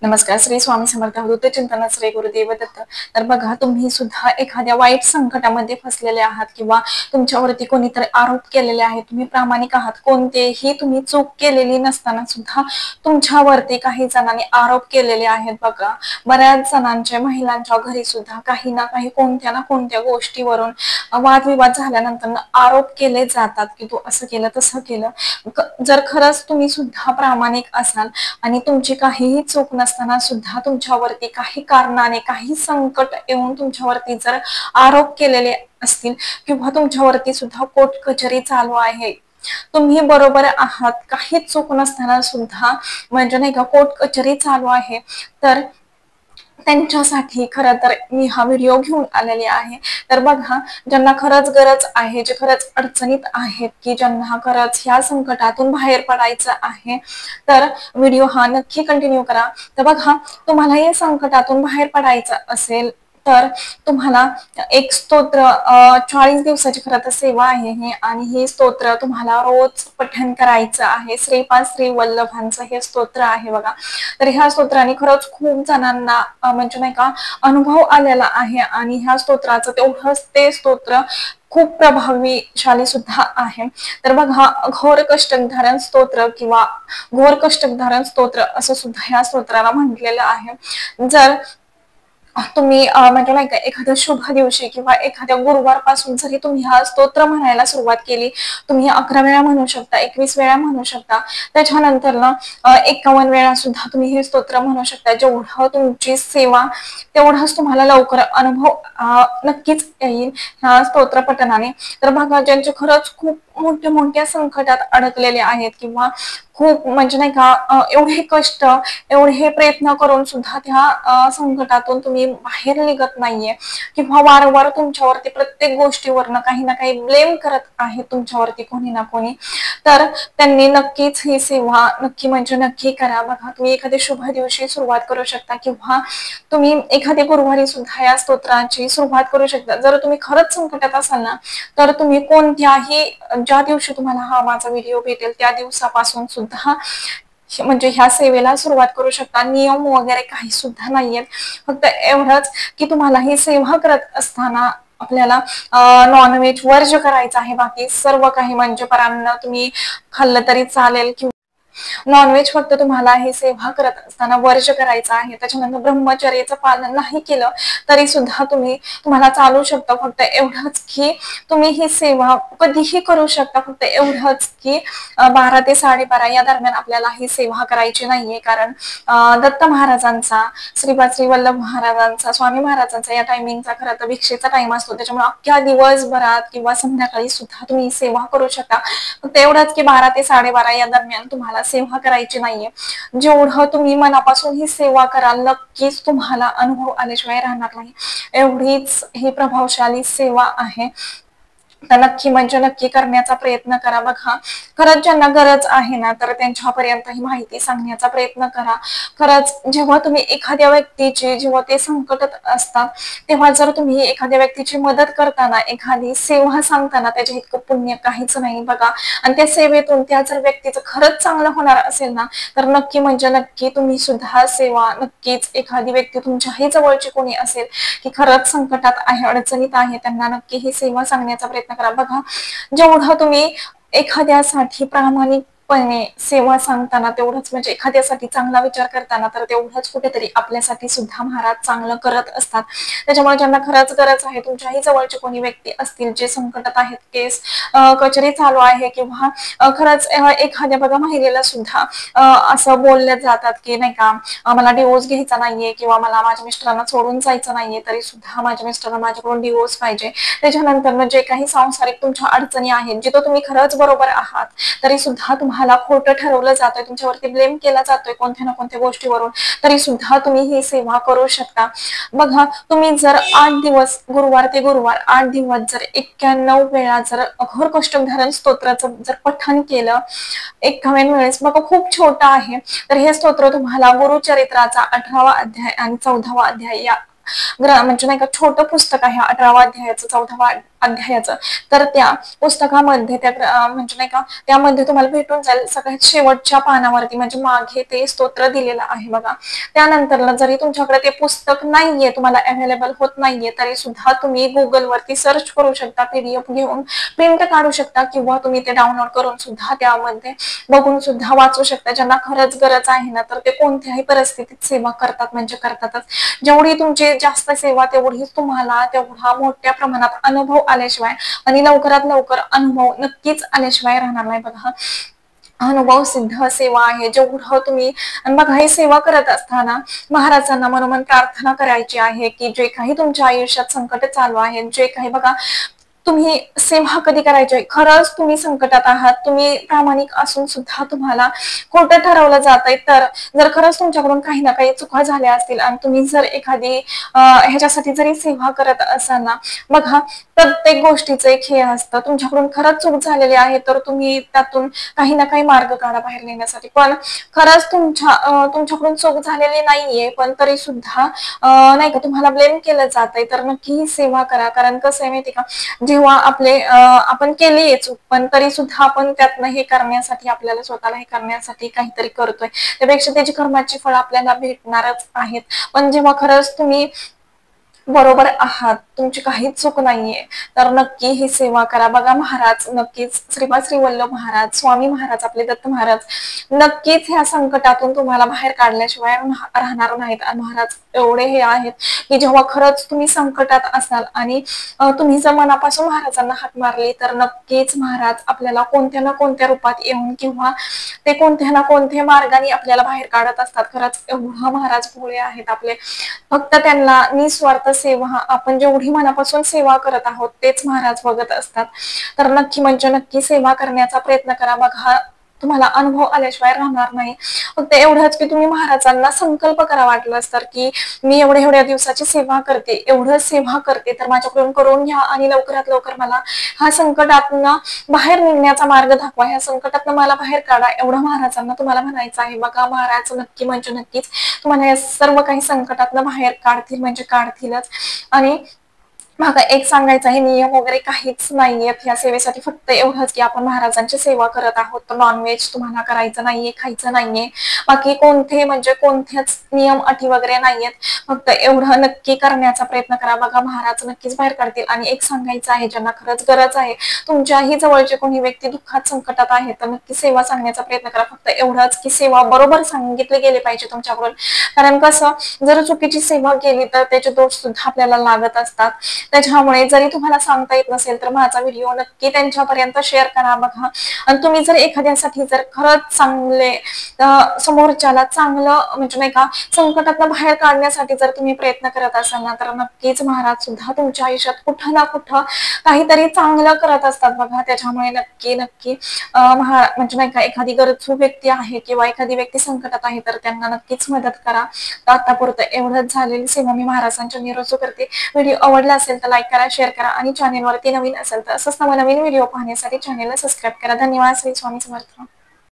नमस्कार. श्री स्वामी समर्थ अवधूत चिंतन श्री गुरुदेव दत्त. तर बघा, तुम्ही सुद्धा एखाद्या वाईट संकटामध्ये फसलेले आहात किंवा तुमच्यावरती कोणीतरी आरोप केलेले आहेत. तुम्ही प्रामाणिक आहात, कोणतेही तुम्ही चूक केलेली नसताना सुद्धा तुमच्यावरती काही जणांनी आरोप केलेले आहेत. बघा, बऱ्याच जणांच्या महिलांच्या घरी सुद्धा काही ना काही कोणत्या ना कोणत्या गोष्टीवरून वादविवाद झाल्यानंतर आरोप केले जातात की तू असं केलं तसं केलं. जर खरंच तुम्ही सुद्धा प्रामाणिक असाल आणि तुमची काहीही चूक नसताना सुद्धा तुमच्यावरती काही कारणाने काही संकट येऊन तुमच्यावरती जर आरोप केलेले असतील किंवा तुमच्यावरती सुद्धा कोर्ट कचेरी चालू आहे, तुम्ही बरोबर आहात, काही चूक नसताना सुद्धा म्हणजे नाही का कोर्ट कचेरी चालू आहे, तर त्यांच्यासाठी खरं तर मी हा व्हिडिओ घेऊन आलेले आहे. तर बघा, ज्यांना खरंच गरज आहे, जे खरंच अडचणीत आहेत, की ज्यांना खरंच ह्या संकटातून बाहेर पडायचं आहे, तर व्हिडिओ हा नक्की कंटिन्यू करा. तर बघा, तुम्हाला या संकटातून बाहेर पडायचं असेल तर तुम्हाला एक स्तोत्र 40 दिवसाची खरं तर सेवा आहे ही, आणि हे स्तोत्र तुम्हाला रोज पठण करायचं आहे. श्रीपाद श्री वल्लभांचं हे स्तोत्र आहे बघा. तर ह्या स्तोत्राने खरंच खूप जणांना म्हणजे नाही का अनुभव आलेला आहे, आणि ह्या स्तोत्राचं तेवढंच ते स्तोत्र खूप प्रभावीशाली सुद्धा आहे. तर बघा, घोर कष्टधारण स्तोत्र किंवा घोर कष्टधारण स्तोत्र असं सुद्धा ह्या स्तोत्राला म्हटलेलं आहे. जर तुम्ही म्हणजे नाही का एखाद्या शुभ दिवशी किंवा एखाद्या गुरुवारपासून जरी तुम्ही हा स्तोत्र म्हणायला सुरुवात केली, तुम्ही 11 वेळा म्हणू शकता, 21 वेळा म्हणू शकता. त्याच्यानंतर ना 51 वेळा सुद्धा तुम्ही हे स्तोत्र म्हणू शकता. जेवढं तुमची सेवा तेवढाच तुम्हाला लवकर अनुभव नक्कीच येईल ह्या स्तोत्र पठणाने. तर बघा, ज्यांचे खरंच खूप मोठ्या मोठ्या संकटात अडकलेले आहेत किंवा खूप म्हणजे नाही का एवढे कष्ट एवढे प्रयत्न करून सुद्धा त्या संकटातून तुम्ही बाहेर निघत नाहीये किंवा वारंवार तुमच्यावरती प्रत्येक गोष्टीवरनं काही ना काही ब्लेम करत आहे तुमच्यावरती कोणी ना कोणी, तर त्यांनी नक्कीच ही सेवा नक्की म्हणजे नक्की करा. बघा, तुम्ही एखाद्या शुभ दिवशी सुरुवात करू शकता किंवा तुम्ही एखाद्या गुरुवारी सुद्धा या स्तोत्राची सुरुवात करू शकता. जर तुम्ही खरंच संकटात असाल ना, तर तुम्ही कोणत्याही ज्या दिवशी तुम्हाला हा माझा व्हिडिओ भेटेल त्या दिवसापासून सुद्धा म्हणजे ह्या सेवेला सुरुवात करू शकता. नियम वगैरे काही सुद्धा नाहीयेत, फक्त एवढंच की तुम्हाला ही सेवा करत असताना आपल्याला नॉनव्हेज वर्ज करायचं आहे. बाकी सर्व काही म्हणजे परान्न तुम्ही खाल्लं तरी चालेल किंवा नॉनव्हेज फक्त तुम्हाला हे सेवा करत असताना वर्ज करायचं आहे. त्याच्यानंतर ब्रह्मचर्याचं पालन नाही केलं तरी सुद्धा तुम्हाला चालू शकतं. फक्त एवढंच की तुम्ही ही सेवा कधीही करू शकता. फक्त एवढंच की 12 ते 12:30 या दरम्यान आपल्याला ही सेवा करायची नाहीये, कारण दत्त महाराजांचा, श्रीपाद श्री वल्लभ महाराजांचा, स्वामी महाराजांचा या टायमिंगचा खरं तर भिक्षेचा टाइम असतो. त्याच्यामुळे अख्ख्या दिवसभरात किंवा संध्याकाळी सुद्धा तुम्ही सेवा करू शकता. फक्त एवढंच की 12 ते 12:30 या दरम्यान तुम्हाला सेवा करायची नाहीये. जेवढं तुम्ही मनापासून ही सेवा कराल, नक्कीच तुम्हाला अनुभव आल्याशिवाय राहणार नाही. एवढीच ही प्रभावशाली सेवा आहे. तर नक्की म्हणजे नक्की करण्याचा प्रयत्न करा. बघा, खरंच ज्यांना गरज आहे ना, तर त्यांच्यापर्यंत ही माहिती सांगण्याचा प्रयत्न करा. खरंच जेव्हा तुम्ही एखाद्या व्यक्तीची, जेव्हा ते संकटात असतात, तेव्हा जर तुम्ही एखाद्या व्यक्तीची मदत करताना, एखादी सेवा सांगताना, त्याच्या इतकं पुण्य काहीच नाही बघा. आणि त्या सेवेतून त्या जर व्यक्तीचं खरंच चांगलं होणार असेल ना, तर नक्की म्हणजे नक्की तुम्ही सुद्धा सेवा नक्कीच एखादी व्यक्ती तुमच्याही जवळची कोणी असेल की खरंच संकटात आहे, अडचणीत आहे, त्यांना नक्की ही सेवा सांगण्याचा प्रयत्न करा. बघा, जेवढं तुम्ही एखाद्यासाठी प्रामाणिकपणे सेवा सांगताना, तेवढंच म्हणजे एखाद्यासाठी चांगला विचार करताना, तर तेवढंच कुठेतरी आपल्यासाठी सुद्धा महाराज चांगलं करत असतात. त्याच्यामुळे ज्यांना खरंच गरज आहे, तुमच्याही जवळचे कोणी व्यक्ती असतील जे संकटात आहेत, केस कचेरी चालू आहे किंवा खरंच एखाद्या बघा महिलेला सुद्धा असं बोलल्या जातात की नाही का, मला डिवोर्स घ्यायचा नाहीये किंवा मला माझ्या मिस्टरांना सोडून जायचं नाहीये, तरी सुद्धा माझ्या मिस्टरांना माझ्याकडून डिवोर्स पाहिजे. त्याच्यानंतर जे काही सांसारिक तुमच्या अडचणी आहेत, जिथं तुम्ही खरंच बरोबर आहात, तरी सुद्धा तुम्हाला खोटं ठरवलं जातंय, तुमच्यावरती ब्लेम केला जातोय कोणत्या ना कोणत्या गोष्टीवरून, तरी सुद्धा तुम्ही ही सेवा करू शकता. बघा, तुम्ही जर 8 दिवस, गुरुवार ते गुरुवार 8 दिवस जर 91 वेळा जर अघोर कष्टधारण स्तोत्राचं जर पठण केलं 51 वेळेस, बघा खूप छोटं आहे, तर हे स्तोत्र तुम्हाला गुरुचरित्राचा 18वा अध्याय आणि 14वा अध्याय या म्हणजे नाही का छोटं पुस्तक आहे, 18वा अध्यायाचं 14वा अध्यायाचं, तर त्या पुस्तकामध्ये त्या म्हणजे नाही का त्यामध्ये तुम्हाला भेटून जाईल सगळ्यात शेवटच्या पानावरती म्हणजे मागे ते स्तोत्र दिलेलं आहे बघा. त्यानंतर जरी तुमच्याकडे ते पुस्तक नाहीये, तुम्हाला अवेलेबल होत नाहीये, तरी सुद्धा तुम्ही गुगलवरती सर्च करू शकता, पीडीएफ घेऊन प्रिंट काढू शकता किंवा तुम्ही ते डाउनलोड करून सुद्धा त्यामध्ये बघून सुद्धा वाचू शकता. ज्यांना खरंच गरज आहे ना, तर ते कोणत्याही परिस्थितीत सेवा करतात म्हणजे करतातच. जेवढी तुमची जास्त सेवा तेवढीच तुम्हाला तेवढा मोठ्या प्रमाणात अनुभव आल्याशिवाय आणि लवकरात लवकर अनुभव नक्कीच आल्याशिवाय राहणार नाही बघा. अनुभव सिद्ध सेवा आहे. जेवढं तुम्ही आणि बघा ही सेवा करत असताना महाराजांना मनोमन प्रार्थना करायची आहे की जे काही तुमच्या आयुष्यात संकट चालू आहे, जे काही बघा तुम्ही सेवा कधी करायची, खरंच तुम्ही संकटात आहात, तुम्ही प्रामाणिक असून सुद्धा तुम्हाला खोटं ठरवलं जात आहे, तर जर खरंच तुमच्याकडून काही ना काही चुका झाल्या असतील आणि तुम्ही जर एखादी ह्याच्यासाठी जरी सेवा करत असाल ना, बघा प्रत्येक गोष्टीचं एक हे असतं. तुमच्याकडून खरंच चूक झालेली आहे तर तुम्ही त्यातून काही ना काही मार्ग काढा बाहेर नेण्यासाठी. पण खरंच तुमच्याकडून चूक झालेली नाहीये, पण तरी सुद्धा नाही का तुम्हाला ब्लेम केलं जात आहे, तर नक्की ही सेवा करा. कारण कसं आहे माहिती का, जेव्हा आपण केली चूक पण तरी सुद्धा आपण त्यातनं हे करण्यासाठी आपल्याला स्वतःला हे करण्यासाठी काहीतरी करतोय, त्यापेक्षा त्याची कर्माची फळं आपल्याला भेटणारच आहेत. पण जेव्हा खरंच तुम्ही बरोबर आहात, तुमची काहीच चूक नाहीये, तर नक्की ही सेवा करा. बघा महाराज नक्कीच श्रीपाद श्री वल्लभ महाराज, स्वामी महाराज, आपले दत्त महाराज नक्कीच ह्या संकटातून तुम्हाला बाहेर काढल्याशिवाय राहणार नाहीत. आणि महाराज एवढे हे आहेत की जेव्हा खरंच तुम्ही संकटात असाल आणि तुम्ही जर मनापासून महाराजांना हाक मारली तर नक्कीच महाराज आपल्याला कोणत्या ना कोणत्या रूपात येऊन किंवा ते कोणत्या ना कोणत्या मार्गाने आपल्याला बाहेर काढत असतात. खरंच एवढं महाराज भोळे आहेत आपले. फक्त त्यांना निस्वार्थ सेवा, आपण जेवढी मनापासून सेवा करत आहोत तेच महाराज बघत असतात. तर नक्की म्हणजे नक्की सेवा करण्याचा प्रयत्न करा. बघा तुम्हाला अनुभव आल्याशिवाय राहणार नाही. फक्त एवढंच की तुम्ही महाराजांना संकल्प करा वाटलंच तर, की मी एवढ्या दिवसाची सेवा करते, एवढं सेवा करते, तर माझ्याकडून करून घ्या आणि लवकरात लवकर मला हा संकटातून बाहेर निघण्याचा मार्ग दाखवा, ह्या संकटातून मला बाहेर काढा, एवढं महाराजांना तुम्हाला म्हणायचं आहे. बघा महाराज नक्की म्हणजे नक्कीच तुम्हाला या सर्व काही संकटातून बाहेर काढतील म्हणजे काढतीलच. आणि मला एक सांगायचं आहे, नियम वगैरे काहीच नाहीयेत या सेवेसाठी, फक्त एवढंच की आपण महाराजांची सेवा करत आहोत, तर नॉनव्हेज तुम्हाला करायचं नाहीये, खायचं नाहीये. बाकी कोणते म्हणजे कोणतेच नियम अटी वगैरे नाहीयेत. फक्त एवढं नक्की करण्याचा प्रयत्न करा. बघा महाराज नक्कीच बाहेर काढतील. आणि एक सांगायचं आहे, ज्यांना खरंच गरज आहे, तुमच्याही जवळचे कोणी व्यक्ती दुःखात संकटात आहे, तर नक्की सेवा सांगण्याचा प्रयत्न करा. फक्त एवढंच की सेवा बरोबर सांगितले गेले पाहिजे तुमच्याकडून. कारण कसं, जर चुकीची सेवा केली तर त्याचे दोष सुद्धा आपल्याला लागत असतात. त्याच्यामुळे जरी तुम्हाला सांगता येत नसेल तर माझा व्हिडिओ नक्की त्यांच्यापर्यंत शेअर करा. बघा आणि तुम्ही जर एखाद्यासाठी जर खरंच चांगले समोरच्याला चांगलं म्हणजे नाही का संकटातून बाहेर काढण्यासाठी जर तुम्ही प्रयत्न करत असाल ना, तर नक्कीच महाराज सुद्धा तुमच्या आयुष्यात कुठं ना कुठं काहीतरी चांगलं करत असतात बघा. त्याच्यामुळे नक्की नक्की म्हणजे नाही का एखादी गरजू व्यक्ती आहे किंवा एखादी व्यक्ती संकटात आहे तर त्यांना नक्कीच मदत करा. तर आतापुरतं एवढंच झालेली सेवा मी महाराजांच्या निरोजू करते. व्हिडिओ आवडला असेल तर लाईक करा, शेअर करा आणि चॅनेलवरती नवीन असेल तर असंच नवीन व्हिडिओ पाहण्यासाठी चॅनेलला सबस्क्राईब करा. धन्यवाद. श्री स्वामी समर्थ.